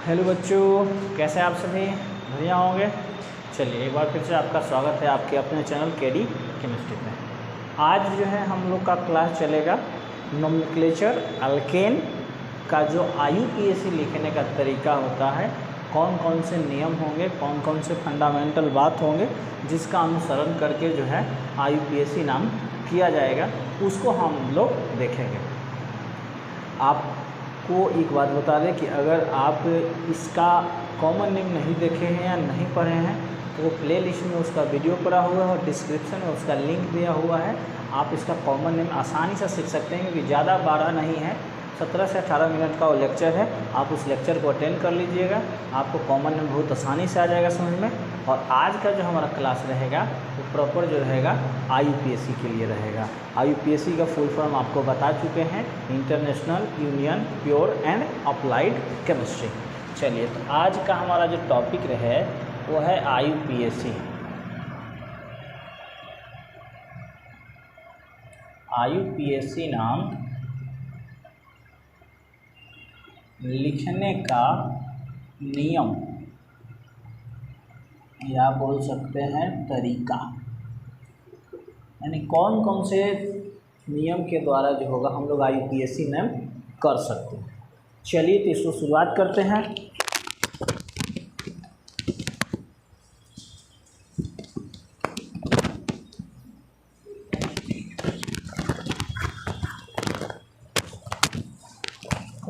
Hello बच्चों, कैसे आप सभी? बढ़िया होंगे। चलिए एक बार फिर से आपका स्वागत है आपके अपने चैनल केडी केमिस्ट्री में। आज जो है हम लोग का क्लास चलेगा नोमेनक्लेचर अल्केन का जो IUPAC लिखने का तरीका होता है, कौन कौन से नियम होंगे, कौन कौन से फंडामेंटल बात होंगे जिसका अनुसरण करके जो है IUPAC नाम किया जाएगा, उसको हम लोग देखेंगे। आपको एक बात बता दें कि अगर आप इसका कॉमन नेम नहीं देखे हैं या नहीं पढ़े हैं तो प्ले लिस्ट में उसका वीडियो पड़ा हुआ है और डिस्क्रिप्शन में उसका लिंक दिया हुआ है। आप इसका कॉमन नेम आसानी से सीख सकते हैं क्योंकि ज़्यादा बड़ा नहीं है, 17 से 18 मिनट का वो लेक्चर है। आप उस लेक्चर को अटेंड कर लीजिएगा, आपको कॉमन नेम बहुत आसानी से आ जाएगा समझ में। और आज का जो हमारा क्लास रहेगा वो प्रॉपर जो रहेगा IUPAC के लिए रहेगा। IUPAC का फुल फॉर्म आपको बता चुके हैं, international union pure and applied chemistry. चलिए तो आज का हमारा जो टॉपिक है वो है IUPAC। IUPAC नाम लिखने का नियम या बोल सकते हैं तरीका, यानी कौन कौन से नियम के द्वारा जो होगा हम लोग IUPAC नाम कर सकते हैं। चलिए तो इसको शुरुआत करते हैं।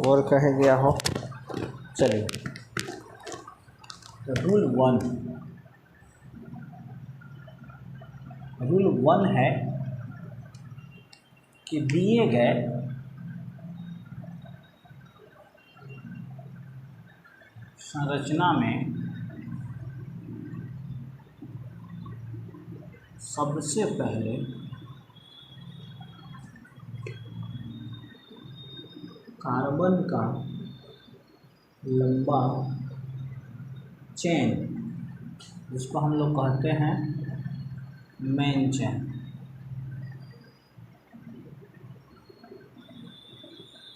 और कहे गया हो, चलिए रूल वन है कि दिए गए संरचना में सबसे पहले कार्बन का लंबा चेन, जिसको हम लोग कहते हैं मेन चेन,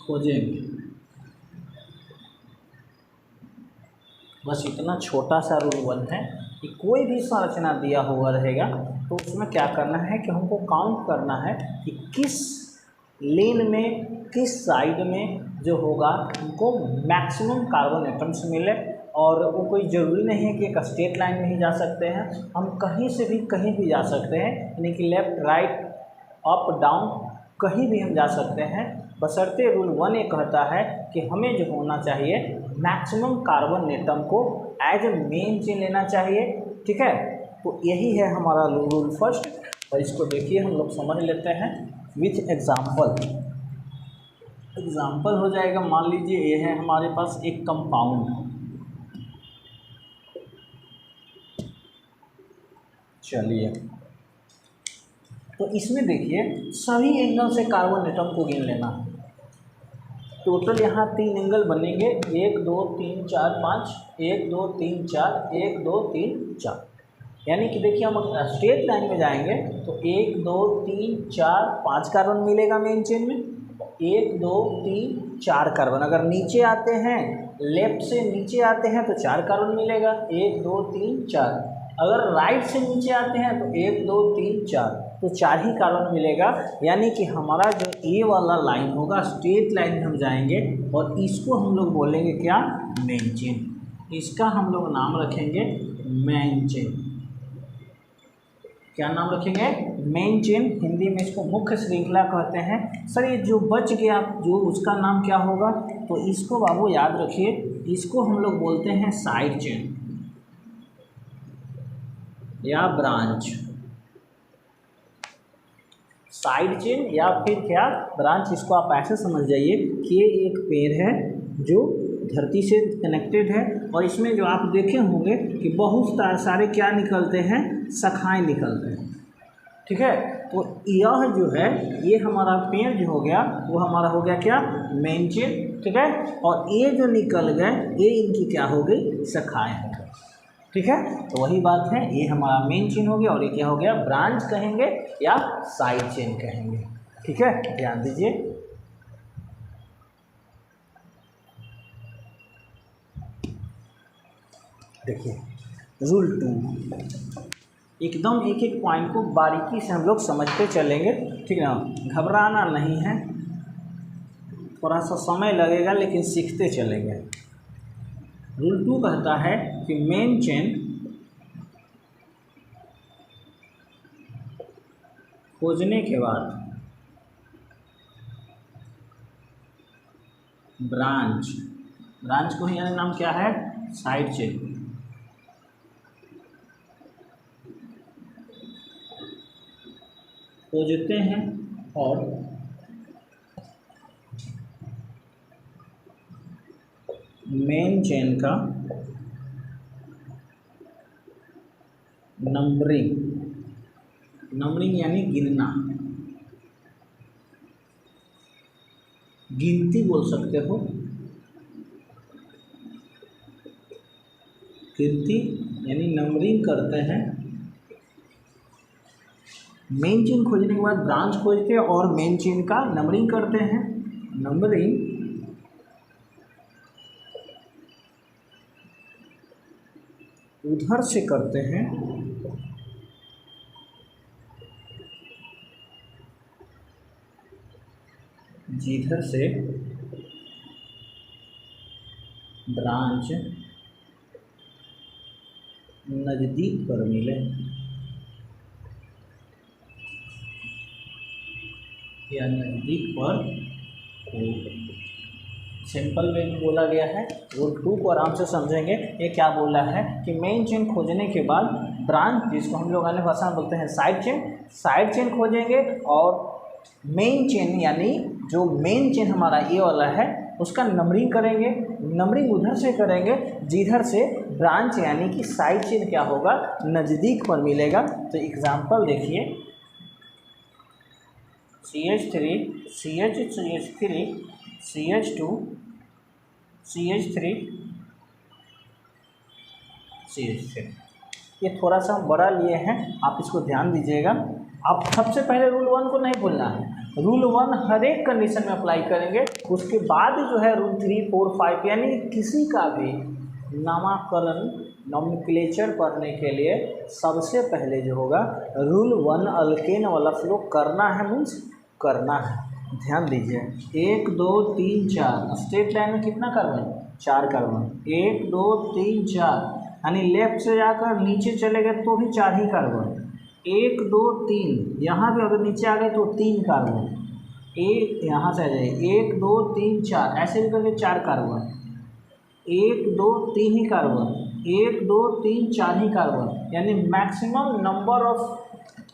खोजेंगे। बस इतना छोटा सा रूल वन है कि कोई भी संरचना दिया हुआ रहेगा तो उसमें क्या करना है कि हमको काउंट करना है कि किस लेन में, किस साइड में जो होगा हमको मैक्सिमम कार्बन एटम्स मिले। और वो कोई ज़रूरी नहीं है कि एक स्ट्रेट लाइन में ही जा सकते हैं, हम कहीं से भी कहीं भी जा सकते हैं, यानी कि लेफ़्ट राइट अप डाउन कहीं भी हम जा सकते हैं, बशर्ते रूल वन ये कहता है कि हमें जो होना चाहिए मैक्सिमम कार्बन एटम को एज ए मेन चेन लेना चाहिए। ठीक है, तो यही है हमारा रूल फर्स्ट। और इसको देखिए हम लोग समझ लेते हैं विथ एग्जाम्पल हो जाएगा। मान लीजिए ये है हमारे पास एक कंपाउंड, चलिए तो इसमें देखिए सभी एंगल से कार्बन एटम को गिन लेना है। टोटल यहाँ 3 एंगल बनेंगे, 1 2 3 4 5, 1 2 3 4, 1 2 3 4। यानी कि देखिए हम स्ट्रेट लाइन में जाएंगे तो 1 2 3 4 5 कार्बन मिलेगा मेन चेन में, 1 2 3 4 कार्बन। अगर नीचे आते हैं, लेफ्ट से नीचे आते हैं तो 4 कार्बन मिलेगा, 1 2 3 4। अगर राइट से नीचे आते हैं तो 1 2 3 4, तो 4 ही कार्बन मिलेगा। यानी कि हमारा जो ये वाला लाइन होगा स्ट्रेट लाइन में हम जाएंगे और इसको हम लोग बोलेंगे क्या, मेन चेन। इसका हम लोग नाम रखेंगे मेन चेन। क्या नाम रखेंगे, मेन चेन। हिंदी में इसको मुख्य श्रृंखला कहते हैं। सर ये जो बच गया जो उसका नाम क्या होगा, तो इसको बाबू याद रखिए, इसको हम लोग बोलते हैं साइड चेन या ब्रांच। साइड चेन या फिर क्या, ब्रांच। इसको आप ऐसे समझ जाइए कि ये एक पेड़ है जो धरती से कनेक्टेड है और इसमें जो आप देखे होंगे कि बहुत सारे क्या निकलते हैं, शाखाएं निकलते हैं। ठीक है, तो यह जो है ये हमारा पेड़ जो हो गया वो हमारा हो गया क्या, मेन चेन। ठीक है, और ये जो निकल गए ये इनकी क्या हो गई, शाखाएं हो गई। ठीक है, तो वही बात है, ये हमारा मेन चेन हो गया और ये क्या हो गया, ब्रांच कहेंगे या साइड चेन कहेंगे। ठीक है, ध्यान दीजिए। देखिए रूल 2, एकदम एक एक पॉइंट को बारीकी से हम लोग समझते चलेंगे, ठीक है ना। घबराना नहीं है, थोड़ा सा समय लगेगा लेकिन सीखते चलेंगे। रूल 2 कहता है कि मेन चेन खोजने के बाद ब्रांच को ही नाम क्या है, साइड चेन, खोजते हैं और मेन चेन का नंबरिंग यानी गिनना, गिनती बोल सकते हो, गिनती यानी नंबरिंग करते हैं। मेन चेन खोजने के बाद ब्रांच खोजते हैं और मेन चेन का नंबरिंग करते हैं। नंबरिंग उधर से करते हैं जिधर से ब्रांच नज़दीक पर मिले, या नज़दीक पर हो। सिंपल वे में बोला गया है। रूल 2 को आराम से समझेंगे। ये क्या बोला है कि मेन चेन खोजने के बाद ब्रांच, जिसको हम लोग अन्य भाषा में बोलते हैं साइड चेन खोजेंगे और मेन चेन यानी जो मेन चेन हमारा ये वाला है उसका नंबरिंग करेंगे। नंबरिंग उधर से करेंगे जिधर से ब्रांच यानी कि साइड चेन क्या होगा, नज़दीक पर मिलेगा। तो एग्जांपल देखिए, CH3 CH3 CH2 CH3 CH3, ये थोड़ा सा बड़ा लिए हैं, आप इसको ध्यान दीजिएगा। आप सबसे पहले रूल 1 को नहीं भूलना है। रूल 1 हर एक कंडीशन में अप्लाई करेंगे, उसके बाद जो है रूल 3, 4, 5 यानी किसी का भी नामाकरण नॉमेनक्लेचर पढ़ने के लिए सबसे पहले जो होगा रूल 1 अल्केन वाला फ्लो करना है, मीन्स करना है। ध्यान दीजिए, 1 2 3 4 स्ट्रेट लाइन में कितना कार्बन, 4 कार्बन। 1 2 3 4 यानी लेफ्ट से जाकर नीचे चले गए तो भी 4 ही कार्बन। 1 2 3 यहाँ पे अगर नीचे आ गए तो 3 कार्बन। एक यहाँ से आ जाए 1 2 3 4 ऐसे भी करके 4 कार्बन। 1 2 3 ही कार्बन, 1 2 3 4 ही कार्बन, यानी maximum number of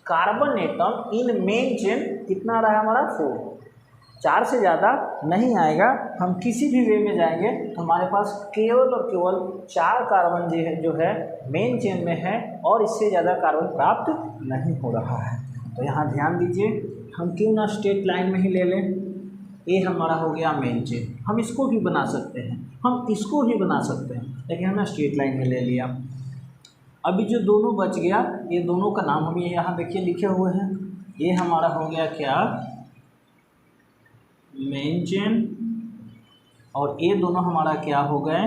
carbon atom in main chain कितना रहा हमारा, 4। 4 से ज़्यादा नहीं आएगा। हम किसी भी वे में जाएंगे तो हमारे पास केवल और केवल 4 कार्बन जो है मेन चेन में है और इससे ज़्यादा कार्बन प्राप्त नहीं हो रहा है। तो यहाँ ध्यान दीजिए, हम क्यों ना स्ट्रेट लाइन में ही ले लें। ये हमारा हो गया मेन चेन, हम इसको भी बना सकते हैं, हम इसको भी बना सकते हैं, लेकिन हमने स्ट्रेट लाइन में ले लिया। अभी जो दोनों बच गया, ये दोनों का नाम हम यहाँ देखिए लिखे हुए हैं। ये हमारा हो गया क्या, मेन चेन, और ये दोनों हमारा क्या हो गए,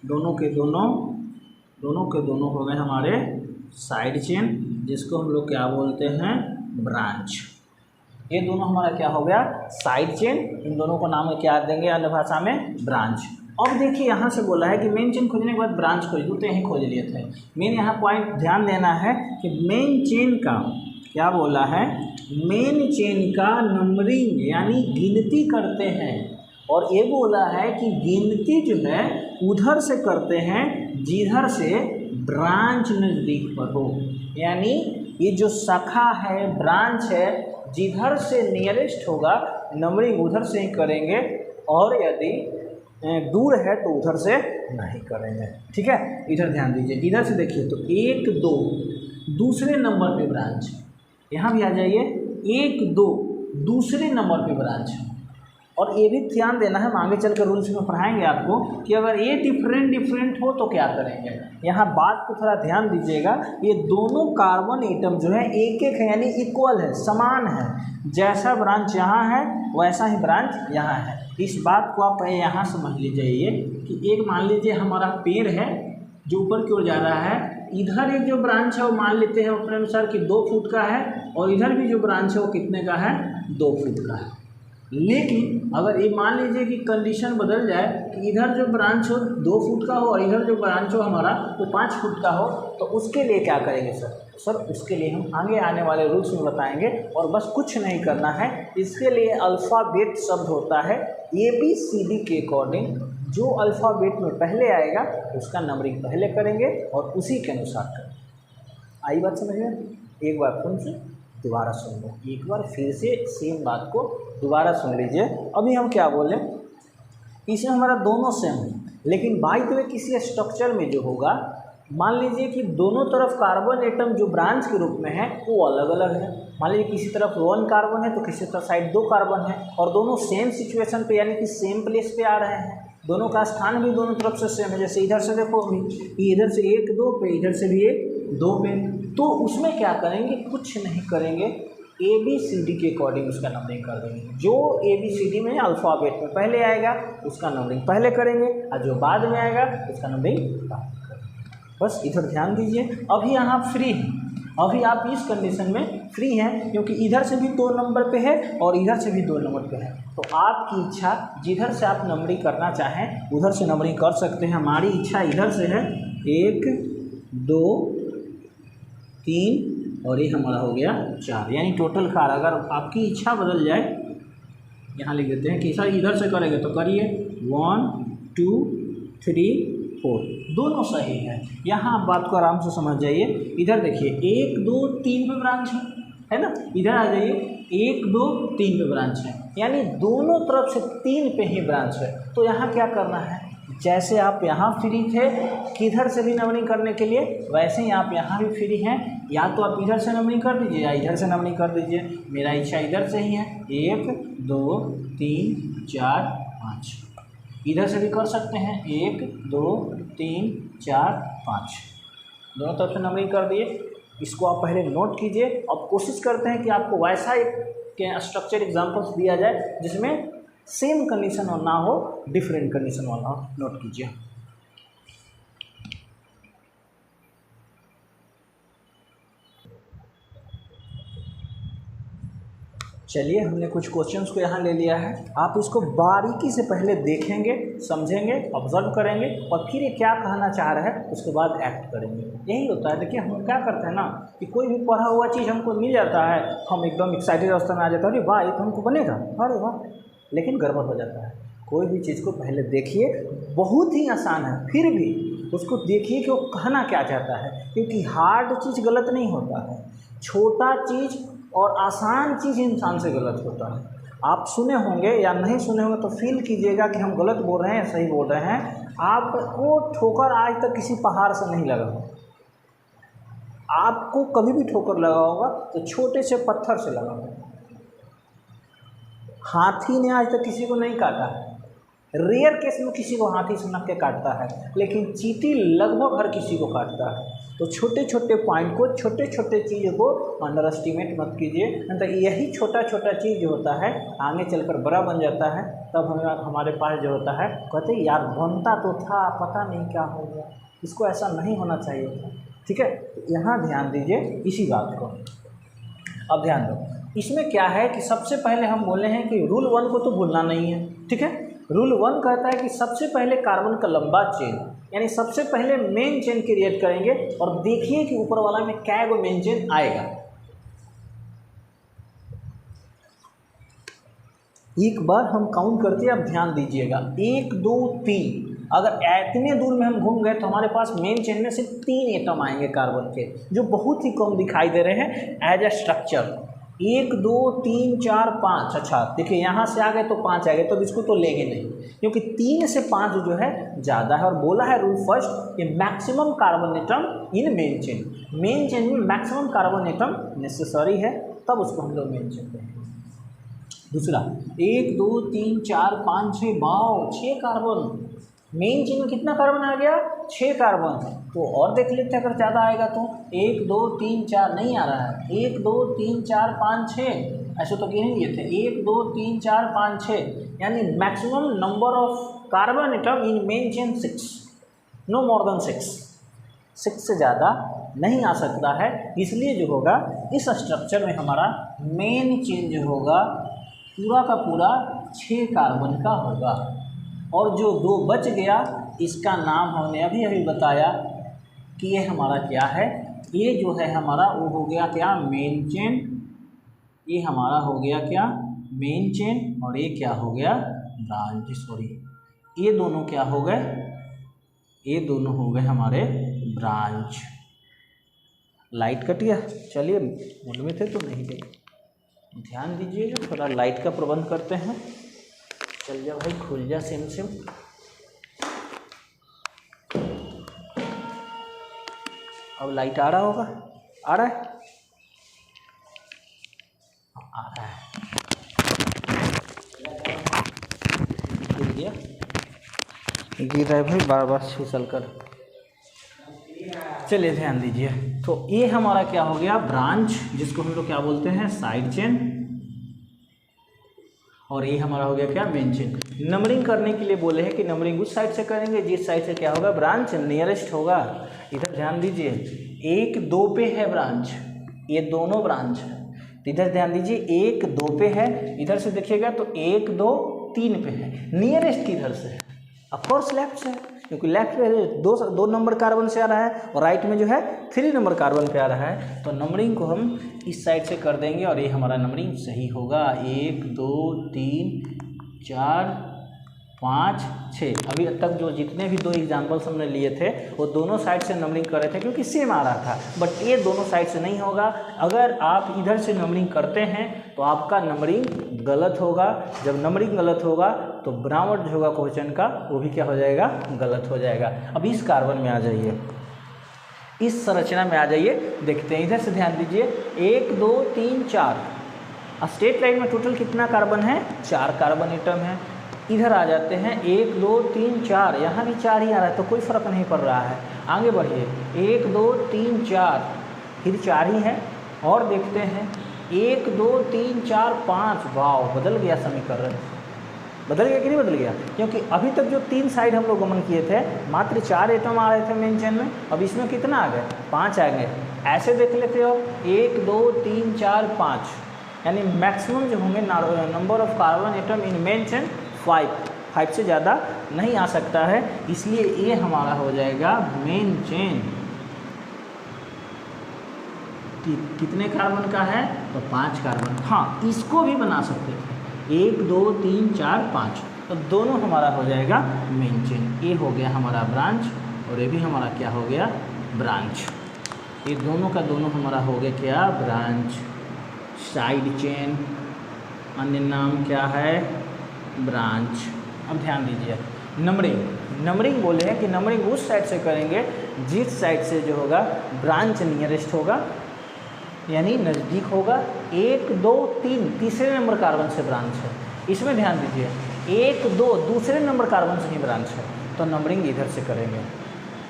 दोनों के दोनों हो गए हमारे साइड चेन, जिसको हम लोग क्या बोलते हैं, ब्रांच। ये दोनों हमारा क्या हो गया, साइड चेन। इन दोनों को नाम क्या देंगे अन्य भाषा में, ब्रांच। अब देखिए यहाँ से बोला है कि मेन चेन खोजने के बाद ब्रांच खोज दो, तो यहीं खोज लिए थे। मेन यहाँ पॉइंट ध्यान देना है कि मेन चेन का क्या बोला है, मेन चेन का नंबरिंग यानी गिनती करते हैं, और ये बोला है कि गिनती जो है उधर से करते हैं जिधर से ब्रांच नज़दीक पर हो। यानी ये जो शाखा है, ब्रांच है, जिधर से नियरेस्ट होगा नंबरिंग उधर से ही करेंगे, और यदि दूर है तो उधर से नहीं करेंगे। ठीक है, इधर ध्यान दीजिए, इधर से देखिए तो 1 2 दूसरे नंबर पे ब्रांच, यहाँ भी आ जाइए 1 2 दूसरे नंबर पे ब्रांच। और ये भी ध्यान देना है, हम आगे चल कर रूल्स में पढ़ाएंगे आपको कि अगर ये डिफरेंट हो तो क्या करेंगे। यहाँ बात को थोड़ा ध्यान दीजिएगा, ये दोनों कार्बन एटम जो है एक है, यानी इक्वल है, समान है। जैसा ब्रांच यहाँ है वैसा ही ब्रांच यहाँ है। इस बात को आप यहाँ समझ लीजिए कि एक मान लीजिए हमारा पेड़ है, जो ऊपर की ओर जा रहा है, इधर एक जो ब्रांच है वो मान लेते हैं अपने अनुसार कि 2 फुट का है, और इधर भी जो ब्रांच है वो कितने का है, 2 फुट का है। लेकिन अगर ये मान लीजिए कि कंडीशन बदल जाए कि इधर जो ब्रांच हो 2 फुट का हो और इधर जो ब्रांच हो हमारा वो 5 फुट का हो, तो उसके लिए क्या करेंगे सर उसके लिए हम आगे आने वाले रूल्स में बताएंगे, और बस कुछ नहीं करना है। इसके लिए अल्फ़ाबेट शब्द होता है, ABCD के अकॉर्डिंग जो अल्फ़ाबेट में पहले आएगा उसका नंबरिंग पहले करेंगे और उसी के अनुसार करेंगे। आई बात समझ में? एक बार फिर से दोबारा सुन लो, एक बार फिर से सेम बात को दोबारा सुन लीजिए। अभी हम क्या बोलें, इसमें हमारा दोनों सेम है, लेकिन बाई द वे किसी स्ट्रक्चर में जो होगा, मान लीजिए कि दोनों तरफ कार्बन एटम जो ब्रांच के रूप में है वो अलग अलग है। मान लीजिए किसी तरफ 1 कार्बन है तो किसी तरफ साइड 2 कार्बन है, और दोनों सेम सिचुएशन पे यानी कि सेम प्लेस पे आ रहे हैं। दोनों का स्थान भी दोनों तरफ से सेम है। जैसे इधर से देखो, इधर से 1 2 पे, इधर से भी 1 2 पे, तो उसमें क्या करेंगे, कुछ नहीं करेंगे, ABCD के अकॉर्डिंग उसका नंबरिंग कर देंगे। जो ABCD में अल्फ़ाबेट में पहले आएगा उसका नंबरिंग पहले करेंगे, और जो बाद में आएगा उसका नंबरिंग बाद में करेंगे। बस इधर ध्यान दीजिए। अभी यहाँ फ्री हैं, अभी आप इस कंडीशन में फ्री हैं, क्योंकि इधर से भी 2 नंबर पे है और इधर से भी 2 नंबर पे है। तो आपकी इच्छा जिधर से आप नंबरिंग करना चाहें उधर से नंबरिंग कर सकते हैं। हमारी इच्छा इधर से है 1 2 3 और ये हमारा हो गया 4, यानी टोटल कार। अगर आपकी इच्छा बदल जाए, यहाँ लिख देते हैं कि सर इधर से करेंगे तो करिए 1 2 3 4, दोनों सही है। यहाँ आप बात को आराम से समझ जाइए। इधर देखिए 1 2 3 पे ब्रांच है ना, इधर आ जाइए 1 2 3 पे ब्रांच है, यानी दोनों तरफ से 3 पे ही ब्रांच है। तो यहाँ क्या करना है, जैसे आप यहाँ फ्री थे किधर से भी नंबरिंग करने के लिए, वैसे ही आप यहाँ भी फ्री हैं। या तो आप इधर से नंबरिंग कर दीजिए या इधर से नंबरिंग कर दीजिए। मेरा इच्छा इधर से ही है, 1 2 3 4 5। इधर से भी कर सकते हैं, 1 2 3 4 5, दोनों तरफ से नंबरिंग कर दिए। इसको आप पहले नोट कीजिए। अब कोशिश करते हैं कि आपको वैसा एक स्ट्रक्चर एग्जाम्पल्स दिया जाए जिसमें सेम कंडीशन ना हो, डिफरेंट कंडीशन वाला हो। नोट कीजिए। चलिए, हमने कुछ क्वेश्चंस को यहाँ ले लिया है। आप इसको बारीकी से पहले देखेंगे, समझेंगे, ऑब्जर्व करेंगे, और फिर ये क्या कहना चाह रहा है उसके बाद एक्ट करेंगे। यही होता है। देखिए, हम क्या करते हैं ना कि कोई भी पढ़ा हुआ चीज़ हमको मिल जाता है, हम एकदम एक्साइटेड अवस्था में आ जाता है, अरे वाह ये तो हमको बनेगा, अरे वाह, लेकिन गड़बड़ हो जाता है। कोई भी चीज़ को पहले देखिए, बहुत ही आसान है, फिर भी उसको देखिए कि वो कहना क्या चाहता है, क्योंकि हार्ड चीज़ गलत नहीं होता है, छोटा चीज़ और आसान चीज़ इंसान से गलत होता है। आप सुने होंगे या नहीं सुने होंगे तो फील कीजिएगा कि हम गलत बोल रहे हैं या सही बोल रहे हैं। आपको ठोकर आज तक किसी पहाड़ से नहीं लगा होगा, आपको कभी भी ठोकर लगा होगा तो छोटे से पत्थर से लगा होगा। हाथी ने आज तक किसी को नहीं काटा है, रेयर केस में किसी को हाथी सुनक के काटता है, लेकिन चींटी लगभग हर किसी को काटता है। तो छोटे छोटे पॉइंट को, छोटे छोटे चीज़ों को अंडर एस्टिमेट मत कीजिए, नहीं तो यही छोटा छोटा चीज़ जो होता है आगे चलकर बड़ा बन जाता है। तब हमारे पास जो होता है, कहते यार बनता तो था, पता नहीं क्या हो गया, इसको ऐसा नहीं होना चाहिए था। ठीक है, यहाँ ध्यान दीजिए इसी बात को। अब ध्यान दो, इसमें क्या है कि सबसे पहले हम बोले हैं कि रूल 1 को तो भूलना नहीं है। ठीक है, रूल 1 कहता है कि सबसे पहले कार्बन का लंबा चेन, यानी सबसे पहले मेन चेन क्रिएट करेंगे, और देखिए कि ऊपर वाला में क्या गो मेन चेन आएगा। एक बार हम काउंट करते हैं, आप ध्यान दीजिएगा, 1 2 3। अगर इतने दूर में हम घूम गए तो हमारे पास मेन चेन में सिर्फ 3 एटम आएंगे कार्बन के, जो बहुत ही कम दिखाई दे रहे हैं एज ए स्ट्रक्चर। 1 2 3 4 5। अच्छा देखिए, यहाँ से आ गए तो 5 आ गए, तो इसको तो लेंगे नहीं, क्योंकि 3 से 5 जो है ज़्यादा है। और बोला है रूल फर्स्ट, ये maximum carbon atom in main chain, main chain में मैक्सिमम कार्बन एटम नेसेसरी है, तब उसको हम लोग मेन चेन कहेंगे। दूसरा, 1 2 3 4 5 6, वाओ 6 कार्बन। मेन चेन में कितना कार्बन आ गया? 6 कार्बन। तो और देख लेते हैं, अगर ज़्यादा आएगा तो 1 2 3 4 नहीं आ रहा है, 1 2 3 4 5 6, ऐसे तो गिन लिए थे, 1 2 3 4 5 6, यानी maximum number of carbon atom in main chain 6, no more than 6। 6 से ज़्यादा नहीं आ सकता है। इसलिए जो होगा इस स्ट्रक्चर में हमारा मेन चेन जो होगा पूरा का पूरा 6 कार्बन का होगा। और जो 2 बच गया इसका नाम हमने अभी अभी बताया कि ये हमारा क्या है, ये जो है हमारा वो हो गया क्या, मेन चेन। ये हमारा हो गया क्या, मेन चेन। और ये क्या हो गया, ब्रांच। सॉरी, ये दोनों क्या हो गए, ये दोनों हो गए हमारे ब्रांच। लाइट कट गया, चलिए मूड में थे तो नहीं गए, ध्यान दीजिएगा, थोड़ा लाइट का प्रबंध करते हैं। चल जा भाई, खुल जा सिम सिम। अब लाइट आ रहा होगा, आ रहा है, आ रहा है, गिर गया, गिर रहा है भाई बार बार फिसल कर। चलिए ध्यान दीजिए, तो ये हमारा क्या हो गया, ब्रांच, जिसको हम लोग क्या बोलते हैं, साइड चेन। और ये हमारा हो गया क्या, मेन चेन। नंबरिंग करने के लिए बोले हैं कि नंबरिंग उस साइड से करेंगे जिस साइड से क्या होगा, ब्रांच नियरेस्ट होगा। इधर ध्यान दीजिए, 1 2 पे है ब्रांच, ये दोनों ब्रांच है। इधर ध्यान दीजिए, 1 2 पे है, इधर से देखिएगा तो 1 2 3 पे है। नियरेस्ट किधर से है, ऑफकोर्स लेफ्ट से, क्योंकि लेफ्ट में 2 नंबर कार्बन से आ रहा है और राइट में जो है 3 नंबर कार्बन पे आ रहा है। तो नंबरिंग को हम इस साइड से कर देंगे और ये हमारा नंबरिंग सही होगा। 1 2 3 4 5 6। अभी तक जो जितने भी 2 एग्जाम्पल्स हमने लिए थे वो दोनों साइड से नंबरिंग कर रहे थे क्योंकि सेम आ रहा था, बट ये दोनों साइड से नहीं होगा। अगर आप इधर से नंबरिंग करते हैं तो आपका नंबरिंग गलत होगा। जब नंबरिंग गलत होगा तो बनावट जो होगा क्वेश्चन का वो भी क्या हो जाएगा, गलत हो जाएगा। अब इस कार्बन में आ जाइए, इस संरचना में आ जाइए, देखते हैं। इधर से ध्यान दीजिए, 1 2 3 4, स्ट्रेट लाइन में टोटल कितना कार्बन है, 4 कार्बन एटम है। इधर आ जाते हैं, 1 2 3 4, यहाँ भी 4 ही आ रहा है तो कोई फ़र्क नहीं पड़ रहा है। आगे बढ़िए, 1 2 3 4, फिर 4 ही है। और देखते हैं 1 2 3 4 5, वाव, बदल गया समीकरण, बदल गया कि नहीं बदल गया, क्योंकि अभी तक जो 3 साइड हम लोग गमन किए थे मात्र 4 एटम आ रहे थे मेन चेन में, अब इसमें कितना आ गए, 5 आ गए। ऐसे देख लेते हो, 1 2 3 4 5, यानी मैक्सिमम जो होंगे number of carbon atom in main chain 5 से ज़्यादा नहीं आ सकता है। इसलिए ये हमारा हो जाएगा मेन चेन। कितने कार्बन का है, तो 5 कार्बन। हाँ, इसको भी बना सकते थे, 1 2 3 4 5, तो दोनों हमारा हो जाएगा मेन चेन। ये हो गया हमारा ब्रांच और ये भी हमारा क्या हो गया, ब्रांच। ये दोनों का दोनों हमारा हो गया क्या, ब्रांच। साइड चेन, अन्य नाम क्या है, ब्रांच। अब ध्यान दीजिए, नंबरिंग बोले हैं कि नंबरिंग उस साइड से करेंगे जिस साइड से जो होगा ब्रांच नियरेस्ट होगा, यानी नज़दीक होगा। 1 2 3 तीसरे नंबर कार्बन से ब्रांच है। इसमें ध्यान दीजिए, 1 2 दूसरे नंबर कार्बन से ही ब्रांच है, तो नंबरिंग इधर से करेंगे।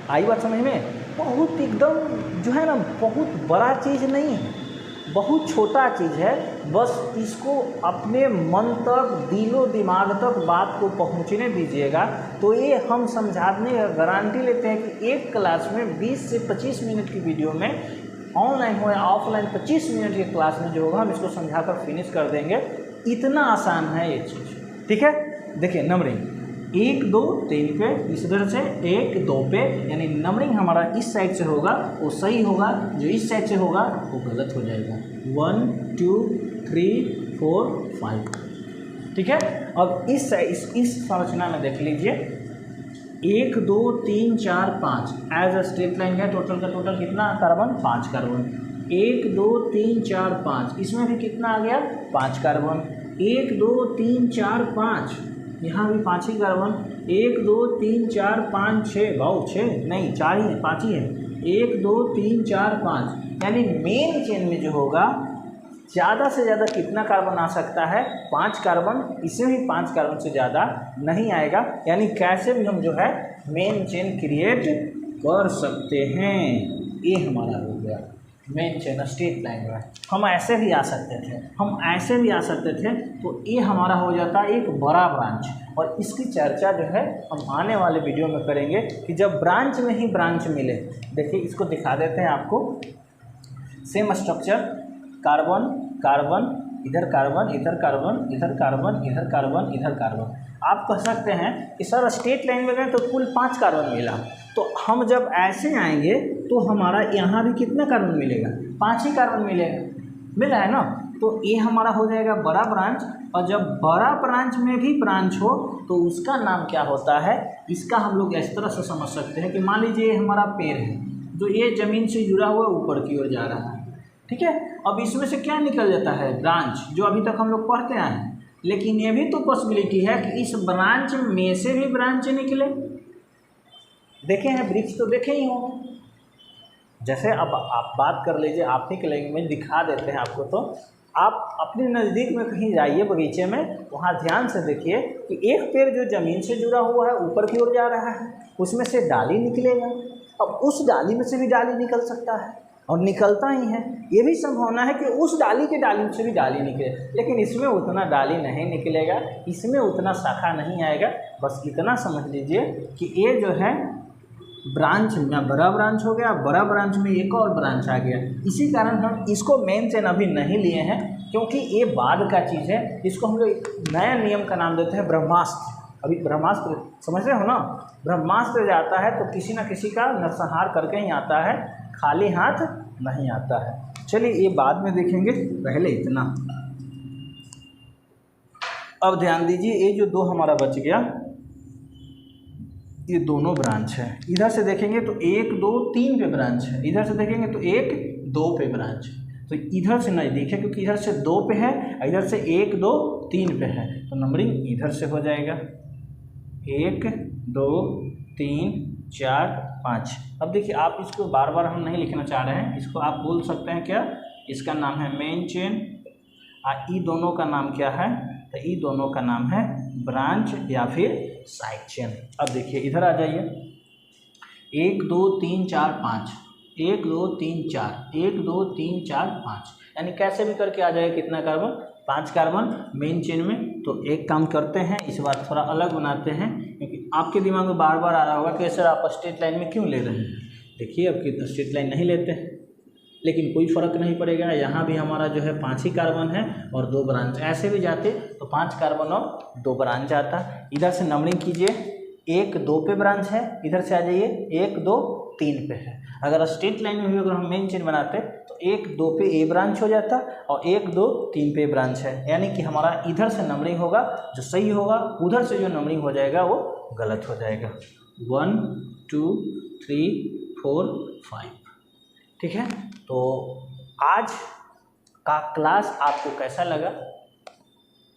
आई बात समझ में? बहुत एकदम जो है ना, बहुत बड़ा चीज़ नहीं है, बहुत छोटा चीज़ है। बस इसको अपने मन तक, दिलो दिमाग तक बात को पहुंचने दीजिएगा, तो ये हम समझाने का गारंटी लेते हैं कि एक क्लास में 20 से 25 मिनट की वीडियो में, ऑनलाइन हो या ऑफलाइन 25 मिनट की क्लास में जो होगा हम इसको समझाकर फिनिश कर देंगे। इतना आसान है ये चीज़, ठीक है। देखिए नंबरिंग 1 2 3 पे, इस तरह से 1 2 पे, यानी नंबरिंग हमारा इस साइड से होगा वो सही होगा, जो इस साइड से होगा वो गलत हो जाएगा। 1 2 3 4 5, ठीक है। अब इस साइड, इस संरचना में देख लीजिए, 1 2 3 4 5 एज अ स्ट्रेट लाइन है। टोटल का टोटल कितना कार्बन, 5 कार्बन। 1 2 3 4 5, इसमें भी कितना आ गया, 5 कार्बन। 1 2 3 4 5, यहाँ भी 5 ही कार्बन। 1 2 3 4 5 6, भाव 6 नहीं 4 ही है, 5 ही है। 1 2 3 4 5, यानी मेन चेन में जो होगा ज़्यादा से ज़्यादा कितना कार्बन आ सकता है, 5 कार्बन। इसमें भी 5 कार्बन से ज़्यादा नहीं आएगा, यानी कैसे भी हम जो है मेन चेन क्रिएट कर सकते हैं। ये हमारा हो गया, मेन चेन स्ट्रेट लाइन में। हम ऐसे भी आ सकते थे, तो ये हमारा हो जाता है एक बड़ा ब्रांच। और इसकी चर्चा जो है हम आने वाले वीडियो में करेंगे कि जब ब्रांच में ही ब्रांच मिले। देखिए इसको दिखा देते हैं आपको, सेम स्ट्रक्चर, कार्बन कार्बन, इधर कार्बन, इधर कार्बन, इधर कार्बन, इधर कार्बन, इधर कार्बन। आप कह सकते हैं कि सर स्ट्रेट लाइन में गए तो कुल 5 कार्बन मिला, तो हम जब ऐसे आएंगे तो हमारा यहाँ भी कितना कार्बन मिलेगा? 5 ही कार्बन मिला है ना। तो ये हमारा हो जाएगा बड़ा ब्रांच। और जब बड़ा ब्रांच में भी ब्रांच हो तो उसका नाम क्या होता है? इसका हम लोग इस तरह से समझ सकते हैं कि मान लीजिए हमारा पेड़ है, जो ये ज़मीन से जुड़ा हुआ ऊपर की ओर जा रहा है, ठीक है। अब इसमें से क्या निकल जाता है? ब्रांच, जो अभी तक हम लोग पढ़ते आए हैं। लेकिन ये भी तो पॉसिबिलिटी है कि इस ब्रांच में से भी ब्रांच निकले। देखे हैं वृक्ष तो देखे ही होंगे। जैसे अब आप बात कर लीजिए, आप ही के लैंग्वेज दिखा देते हैं आपको। तो आप अपने नज़दीक में कहीं जाइए बगीचे में, वहाँ ध्यान से देखिए कि एक पेड़ जो ज़मीन से जुड़ा हुआ है ऊपर की ओर जा रहा है, उसमें से डाली निकलेगा। अब उस डाली में से भी डाली निकल सकता है और निकलता ही है। ये भी संभावना है कि उस डाली के डाली से भी डाली निकले, लेकिन इसमें उतना डाली नहीं निकलेगा, इसमें उतना शाखा नहीं आएगा। बस इतना समझ लीजिए कि ये जो है ब्रांच में बड़ा ब्रांच हो गया, बड़ा ब्रांच में एक और ब्रांच आ गया। इसी कारण हम इसको मेन चेन अभी नहीं लिए हैं, क्योंकि ये बाद का चीज़ है। इसको हम लोग एक नया नियम का नाम देते हैं ब्रह्मास्त्र। अभी ब्रह्मास्त्र समझ रहे हो ना? ब्रह्मास्त्र जाता है तो किसी न किसी का नरसंहार करके ही आता है, खाली हाथ नहीं आता है। चलिए ये बाद में देखेंगे, पहले इतना। अब ध्यान दीजिए, ये जो 2 हमारा बच गया, ये दोनों ब्रांच है। इधर से देखेंगे तो 1 2 3 पे ब्रांच है, इधर से देखेंगे तो 1 2 पे ब्रांच है। तो इधर से नहीं देखें, क्योंकि इधर से 2 पे है, इधर से 1 2 3 पे है, तो नंबरिंग इधर से हो जाएगा 1 2 3 4 5। अब देखिए, आप इसको बार बार हम नहीं लिखना चाह रहे हैं, इसको आप बोल सकते हैं क्या? इसका नाम है मेन चेन, और ई दोनों का नाम क्या है? तो ई दोनों का नाम है ब्रांच या फिर साइड चेन। अब देखिए इधर आ जाइए, 1 2 3 4 5, 1 2 3 4, 1 2 3 4 5, यानी कैसे भी करके आ जाएगा कितना कार्बन? 5 कार्बन मेन चेन में। तो एक काम करते हैं, इस बार थोड़ा अलग बनाते हैं, क्योंकि आपके दिमाग में बार बार आ रहा होगा कि सर आप स्ट्रेट लाइन में क्यों ले रहे हैं। देखिए, अब कि स्ट्रेट लाइन नहीं लेते हैं, लेकिन कोई फ़र्क नहीं पड़ेगा। यहाँ भी हमारा जो है 5 ही कार्बन है और 2 ब्रांच। ऐसे भी जाते तो 5 कार्बन और 2 ब्रांच आता। इधर से नंबरिंग कीजिए, 1 2 पे ब्रांच है, इधर से आ जाइए 1 2 3 पे है। अगर स्ट्रेट लाइन में भी अगर हम मेन चेन बनाते तो 1 2 पे ए ब्रांच हो जाता और 1 2 3 पे ब्रांच है, यानी कि हमारा इधर से नंबरिंग होगा जो सही होगा, उधर से जो नंबरिंग हो जाएगा वो गलत हो जाएगा। 1 2 3 4 5, ठीक है। तो आज का क्लास आपको कैसा लगा?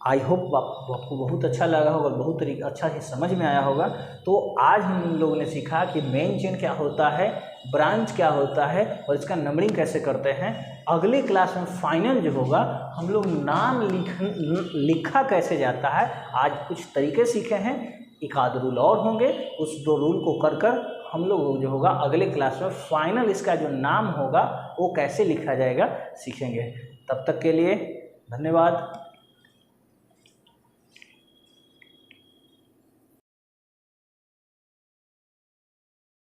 आई होप आपको बहुत अच्छा लगा होगा, बहुत अच्छा ही समझ में आया होगा। तो आज हम लोगों ने सीखा कि मेन चेन क्या होता है, ब्रांच क्या होता है और इसका नंबरिंग कैसे करते हैं। अगली क्लास में फाइनल जो होगा, हम लोग नाम लिखा कैसे जाता है, आज कुछ तरीके सीखे हैं। एक आध रूल और होंगे, उस 2 रूल को कर हम लोग जो होगा अगले क्लास में फाइनल इसका जो नाम होगा वो कैसे लिखा जाएगा सीखेंगे। तब तक के लिए धन्यवाद।